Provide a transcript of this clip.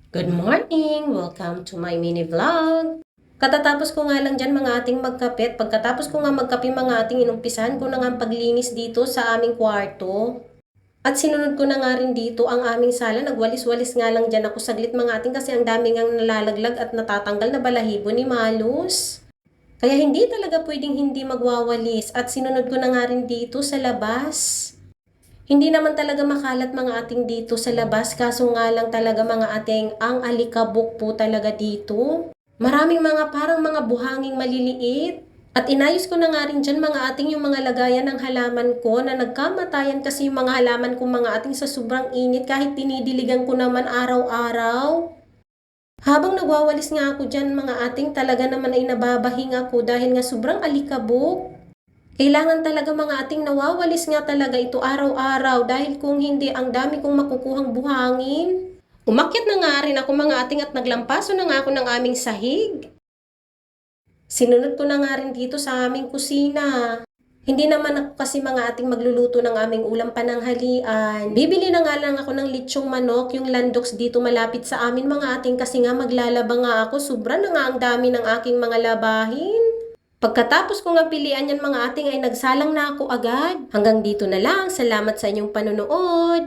Good morning! Welcome to my mini vlog. Katatapos ko nga lang dyan mga ating magkapit. Pagkatapos ko nga magkape mga ating inumpisahan ko na nga ang paglinis dito sa aming kwarto. At sinunod ko na nga rin dito ang aming sala. Nagwalis-walis nga lang dyan ako saglit mga ating kasi ang dami nga nalalaglag at natatanggal na balahibo ni Malus. Kaya hindi talaga pwedeng hindi magwawalis at sinunod ko na nga rin dito sa labas. Hindi naman talaga makalat mga ating dito sa labas, kaso nga lang talaga mga ating ang alikabok po talaga dito. Maraming mga parang mga buhanging maliliit. At inayos ko na nga rin dyan mga ating yung mga lagayan ng halaman ko na nagkamatayan kasi yung mga halaman ko mga ating sa sobrang init kahit tinidiligan ko naman araw-araw. Habang nagwawalis nga ako dyan mga ating talaga naman ay nababahing ako dahil nga sobrang alikabok. Kailangan talaga mga ating nawawalis nga talaga ito araw-araw dahil kung hindi ang dami kong makukuhang buhangin. Umakyat na nga rin ako mga ating at naglampaso na nga ako ng aming sahig. Sinunod ko na nga rin dito sa aming kusina. Hindi naman ako kasi mga ating magluluto ng aming ulam pananghalian. Bibili na nga lang ako ng litsyong manok, yung landox dito malapit sa amin mga ating kasi nga maglalaba nga ako. Sobra na nga ang dami ng aking mga labahin. Pagkatapos ko nga pilian yan mga ating ay nagsalang na ako agad. Hanggang dito na lang. Salamat sa inyong panonood.